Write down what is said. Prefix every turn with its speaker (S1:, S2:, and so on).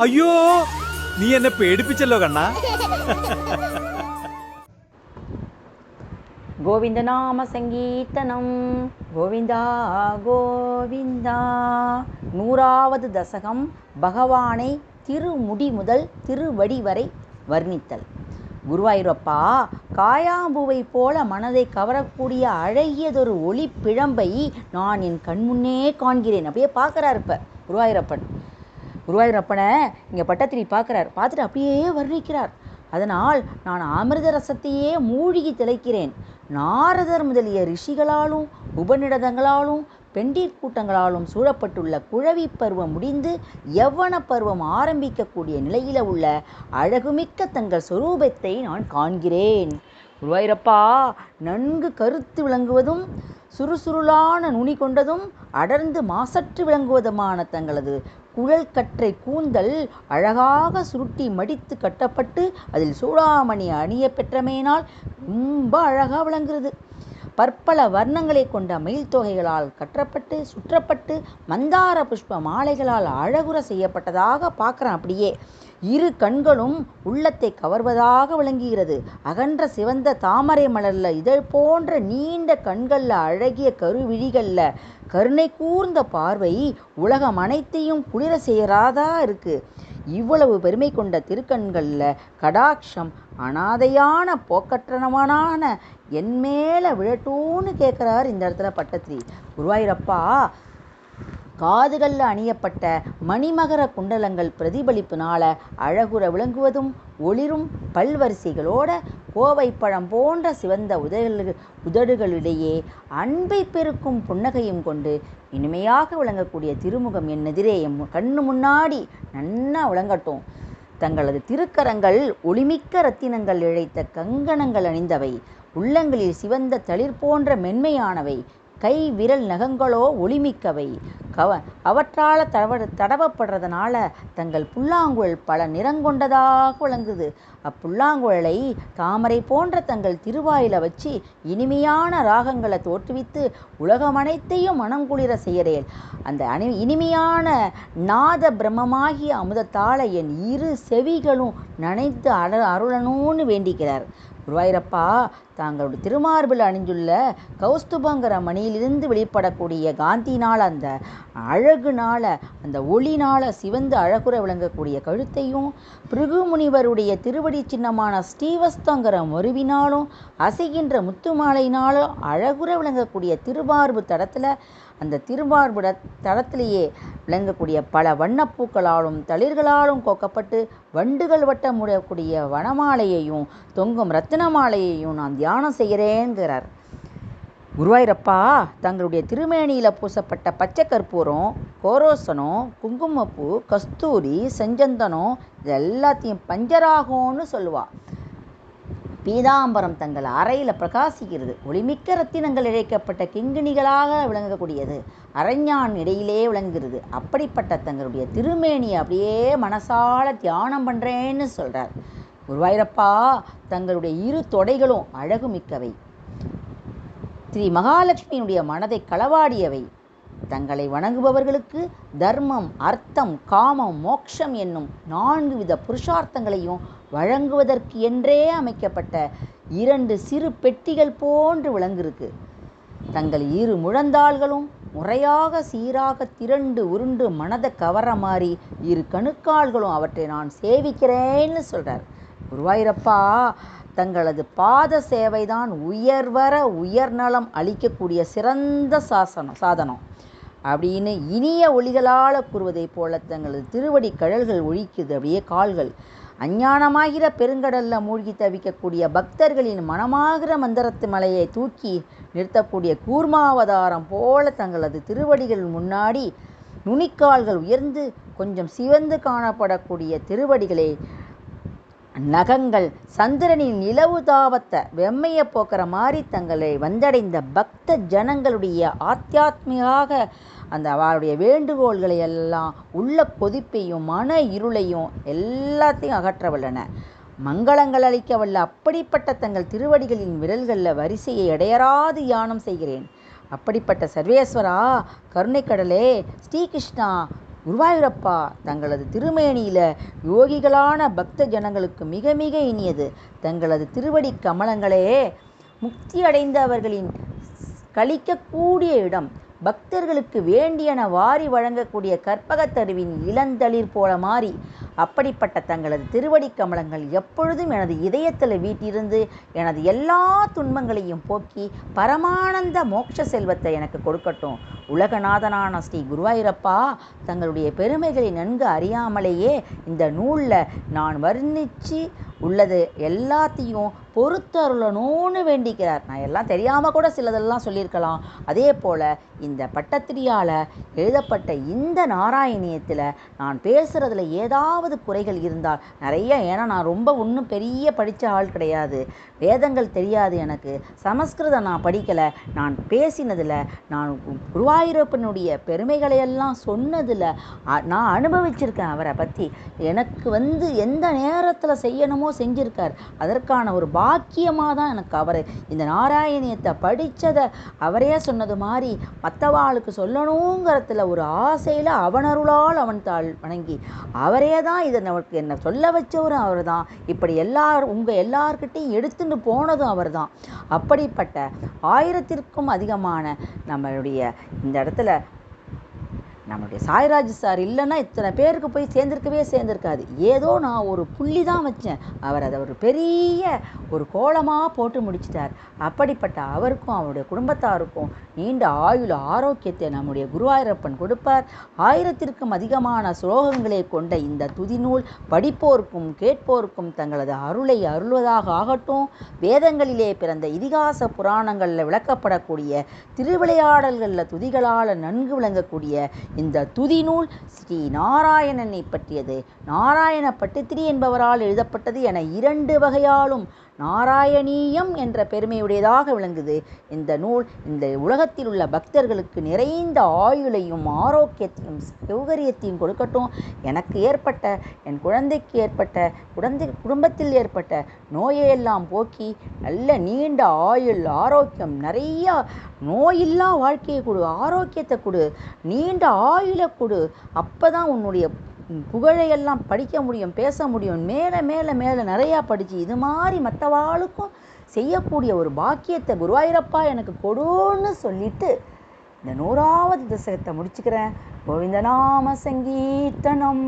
S1: അയ്യോ നീ എന്നെ പേടിപ്പിച്ചല്ലോ കണ്ണാ.
S2: கோவிந்தநாம சங்கீர்த்தனம் கோவிந்தா கோவிந்தா. 100வது தசகம் பகவானை திருமுடி முதல் திருவடி வரை வர்ணித்தல். குருவாயூரப்பா, காயாம்பூவை போல மனதை கவரக்கூடிய அழகியதொரு ஒளி பிழம்பை நான் என் கண்முன்னே காண்கிறேன். அப்படியே பார்க்குறார் இப்போ குருவாயூரப்பனை இங்கே பட்டத்திரி பார்க்குறார். பார்த்துட்டு அப்படியே வர்ணிக்கிறார். அதனால் நான் அமிர்த ரசத்தையே மூழ்கி திளைக்கிறேன். நாரதர் முதலிய ரிஷிகளாலும் உபநிடதங்களாலும் பெண்டீர் கூட்டங்களாலும் சூழப்பட்டுள்ள குழவி பருவம் முடிந்து யவ்வன பருவம் ஆரம்பிக்கக்கூடிய நிலையில உள்ள அழகுமிக்க தங்கள் சொரூபத்தை நான் காண்கிறேன். குருவாயூரப்பா, நன்கு கருத்து விளங்குவதும் சுறுசுருளான நுனி கொண்டதும் அடர்ந்து மாசற்று விளங்குவதுமான தங்களது குழல் கற்றை கூந்தல் அழகாக சுருட்டி மடித்து கட்டப்பட்டு அதில் சூடாமணி அணிய பெற்றமையினால் ரொம்ப அழகாக விளங்குகிறது. பற்பல வர்ணங்களை கொண்ட மயில் தொகைகளால் கற்றப்பட்டு சுற்றப்பட்டு மந்தார புஷ்ப மாலைகளால் அழகுற செய்யப்பட்டதாக பார்க்குறேன். அப்படியே இரு கண்களும் உள்ளத்தை கவர்வதாக விளங்குகிறது. அகன்ற சிவந்த தாமரை மலர்ல இதழ் போன்ற நீண்ட கண்கள்ல அழகிய கருவிழிகள்ல கருணை கூர்ந்த பார்வை உலகம் அனைத்தையும் குளிர செய்யறாதா இருக்கு. இவ்வளவு பெருமை கொண்ட திருக்கண்கள்ல கடாட்சம் அனாதையான போக்கற்றனவனான என் மேல விழட்டூன்னு கேட்குறார் இந்த இடத்துல பட்டத்திரி. குருவாயூரப்பா, காதுகளில் அணியப்பட்ட மணிமகர குண்டலங்கள் பிரதிபலிப்புனால அழகுற விளங்குவதும் ஒளிரும் பல்வரிசைகளோட கோவை பழம் போன்ற சிவந்த உதடுகளிடையே அன்பை பெருக்கும் புன்னகையும் கொண்டு இனிமையாக விளங்கக்கூடிய திருமுகம் என் எதிரே என் கண்ணு முன்னாடி நன்னா விளங்கட்டும். தங்களது திருக்கரங்கள் ஒளிமிக்க ரத்தினங்கள் இழைத்த கங்கணங்கள் அணிந்தவை. உள்ளங்களில் சிவந்த தளிர் போன்ற மென்மையானவை. கை விரல் நகங்களோ ஒளிமிக்கவை. அவற்றால் தடவப்படுறதுனால தங்கள் புல்லாங்குழல் பல நிறங்கொண்டதாக விளங்குது. அப்புல்லாங்குழலை தாமரை போன்ற தங்கள் திருவாயில வச்சு இனிமையான ராகங்களை தோற்றுவித்து உலகம் அனைத்தையும் மனம் குளிர செய்யறேன். அந்த இனிமையான நாத பிரம்மமாகிய அமுதத்தால என் இரு செவிகளும் நனைத்து அருளணும்னு வேண்டிக்கிறார். குருவாயூரப்பா, தாங்களுடைய திருமார்பில் அணிஞ்சுள்ள கௌஸ்துபங்கிற மணியிலிருந்து வெளிப்படக்கூடிய காந்தினால் அந்த அழகுனால அந்த ஒளினால சிவந்து அழகுற விளங்கக்கூடிய கழுத்தையும் பிருகு முனிவருடைய திருவடி சின்னமான ஸ்ரீவஸ்தங்கிற மருவினாலும் அசைகின்ற முத்து மாலையினாலும் அழகுற விளங்கக்கூடிய திருமார்பு தடத்தில் அந்த திருமார்பு தடத்திலேயே விளங்கக்கூடிய பல வண்ணப்பூக்களாலும் தளிர்களாலும் கோக்கப்பட்டு வண்டுகள் வட்டம் முடியக்கூடிய வனமாலையையும் தொங்கும் ரத்தின மாலையையும் நான் தியானம் செய்கிறேங்கிறார். குருவாயூரப்பா, தங்களுடைய திருமேனியில் பூசப்பட்ட பச்சை கற்பூரம், கோரோசனம், குங்குமப்பூ, கஸ்தூரி, செஞ்சந்தனம் இது எல்லாத்தையும் பஞ்சராகம்னு சொல்லுவா. பீதாம்பரம் தங்கள் அறையில் பிரகாசிக்கிறது. ஒளிமிக்க ரத்தினங்கள் இழைக்கப்பட்ட கிங்கிணிகளாக விளங்கக்கூடியது. அரஞ்ஞான் இடையிலே விளங்குகிறது. அப்படிப்பட்ட தங்களுடைய திருமேனியை அப்படியே மனசால தியானம் பண்ணுறேன்னு சொல்கிறார். குருவாயூரப்பா, தங்களுடைய இரு தொடைகளும் அழகுமிக்கவை. ஸ்ரீ மகாலட்சுமியினுடைய மனதை களவாடியவை. தங்களை வணங்குபவர்களுக்கு தர்மம், அர்த்தம், காமம், மோட்சம் என்னும் 4 வித புருஷார்த்தங்களையும் வழங்குவதற்கு என்றே அமைக்கப்பட்ட 2 சிறு பெட்டிகள் போன்று விளங்கிருக்கு. தங்கள் இரு முழந்தாள்களும் முறையாக சீராக திரண்டு உருண்டு மனதை கவர மாறி இரு கணுக்கால்களும் அவற்றை நான் சேவிக்கிறேன்னு சொல்கிறார். குருவாயூரப்பா, தங்களது பாத சேவைதான் உயர்வர உயர்நலம் அளிக்கக்கூடிய சிறந்த சாதனம் அப்படின்னு இனிய ஒளிகளால் கூறுவதை போல தங்களது திருவடி கழல்கள் ஒழிக்குது. அப்படியே கால்கள் அஞ்ஞானமாகிற பெருங்கடல்ல மூழ்கி தவிக்கக்கூடிய பக்தர்களின் மனமாகிற மந்திரத்து மலையை தூக்கி நிறுத்தக்கூடிய கூர்மாவதாரம் போல தங்களது திருவடிகள் முன்னாடி நுனிக்கால்கள் உயர்ந்து கொஞ்சம் சிவந்து காணப்படக்கூடிய திருவடிகளை நகங்கள் சந்திரனின் நிலவு தாபத்தை வெம்மைய போக்குற மாதிரி தங்களை வந்தடைந்த பக்த ஜனங்களுடைய ஆத்தியாத்மியாக அந்த அவருடைய வேண்டுகோள்களை எல்லாம் உள்ள கொதிப்பையும் மன இருளையும் எல்லாத்தையும் அகற்றவல்லன. மங்களங்கள் அளிக்கவல்ல அப்படிப்பட்ட தங்கள் திருவடிகளின் விரல்களில் வரிசையை இடையறாது தியானம் செய்கிறேன். அப்படிப்பட்ட சர்வேஸ்வரா, கருணைக்கடலே, ஸ்ரீகிருஷ்ணா, குருவாயூரப்பா, தங்களது திருமேனியில யோகிகளான பக்த ஜனங்களுக்கு மிக மிக இனியது. தங்களது திருவடி கமலங்களே முக்தி அடைந்தவர்களின் கழிக்கக்கூடிய இடம். பக்தர்களுக்கு வேண்டியன வாரி வழங்கக்கூடிய கற்பகத்தருவின் இளந்தளிர் போல மாறி, அப்படிப்பட்ட தங்களது திருவடி கமலங்கள் எப்பொழுதும் எனது இதயத்தில் வீட்டிருந்து எனது எல்லா துன்பங்களையும் போக்கி பரமானந்த மோட்ச செல்வத்தை எனக்கு கொடுக்கட்டும். உலகநாதனான ஸ்ரீ குருவாயூரப்பா, தங்களுடைய பெருமைகளை நன்கு அறியாமலேயே இந்த நூலில் நான் வர்ணித்து உள்ளது எல்லாத்தையும் பொறுத்தருளணும்னு வேண்டிக்கிறார். நான் எல்லாம் தெரியாமல் கூட சிலதெல்லாம் சொல்லியிருக்கலாம். அதே போல் இந்த பட்டத்திரியால் எழுதப்பட்ட இந்த நாராயணியத்தில் நான் பேசுகிறதுல ஏதாவது குறைகள் இருந்தால் நிறைய, ஏன்னா நான் ரொம்ப ஒன்றும் பெரிய படித்த ஆள் கிடையாது, வேதங்கள் தெரியாது எனக்கு, சமஸ்கிருதம் நான் படிக்கலை. நான் பேசினதில், நான் குருவாயூரப்பனுடைய பெருமைகளையெல்லாம் சொன்னதில் நான் அனுபவிச்சிருக்கேன். அவரை பற்றி எனக்கு எந்த நேரத்தில் செய்யணுமோ செஞ்சிருக்கார். அதற்கான ஒரு பாக்கியமாக தான் எனக்கு அவர் இந்த நாராயணியத்தை படித்ததை அவரே சொன்னது மாதிரி மற்றவாளுக்கு சொல்லணுங்கிறதுல ஒரு ஆசையில் அவனருளால் அவன் தாள் வணங்கி அவரே தான் இதை நமக்கு என்ன சொல்ல வச்சவரும் அவர் தான். இப்படி உங்கள் எல்லார்கிட்டையும் எடுத்துட்டு போனதும் அவர் தான். அப்படிப்பட்ட 1000த்திற்கும் அதிகமான நம்மளுடைய இந்த இடத்துல நம்மளுடைய சாய்ராஜ் சார் இல்லைன்னா இத்தனை பேருக்கு போய் சேர்ந்திருக்காது. ஏதோ நான் ஒரு புள்ளி தான் வச்சேன், அவர் அதை ஒரு பெரிய ஒரு கோலமாக போட்டு முடிச்சிட்டார். அப்படிப்பட்ட அவருக்கும் அவருடைய குடும்பத்தாருக்கும் நீண்ட ஆயுள் ஆரோக்கியத்தை நம்முடைய குருவாயூரப்பன் கொடுப்பார். 1000த்திற்கும் அதிகமான ஸ்லோகங்களை கொண்ட இந்த துதிநூல் படிப்போருக்கும் கேட்போருக்கும் தங்களது அருளை அருள்வதாக ஆகட்டும். வேதங்களிலே பிறந்த இதிகாச புராணங்களில் விளக்கப்படக்கூடிய திருவிளையாடல்களில் துதிகளால் நன்கு விளங்கக்கூடிய இந்த துதிநூல் ஸ்ரீ நாராயணனை பற்றியது. நாராயண பட்டுத்திரி என்பவரால் எழுதப்பட்டது என 2 வகையாலும் நாராயணீயம் என்ற பெருமையுடையதாக விளங்குது. இந்த நூல் இந்த உலகத்தில் உள்ள பக்தர்களுக்கு நிறைந்த ஆயுளையும் ஆரோக்கியத்தையும் சௌகரியத்தையும் கொடுக்கட்டும். எனக்கு ஏற்பட்ட, என் குழந்தைக்கு ஏற்பட்ட, குடும்பத்தில் ஏற்பட்ட நோயையெல்லாம் போக்கி நல்ல நீண்ட ஆயுள் ஆரோக்கியம், நிறையா நோயில்லா வாழ்க்கையை கொடு, ஆரோக்கியத்தை கொடு, நீண்ட ஆயுளை கொடு. அப்போ தான் உன்னுடைய புகழையெல்லாம் படிக்க முடியும், பேச முடியும். மேலே மேலே மேலே நிறையா படித்து இது மாதிரி மற்றவாளுக்கும் செய்யக்கூடிய ஒரு பாக்கியத்தை குருவாயூரப்பா எனக்கு கொடுன்னு சொல்லிட்டு இந்த 100வது தசகத்தை முடிச்சுக்கிறேன். கோவிந்தநாம சங்கீர்த்தனம்.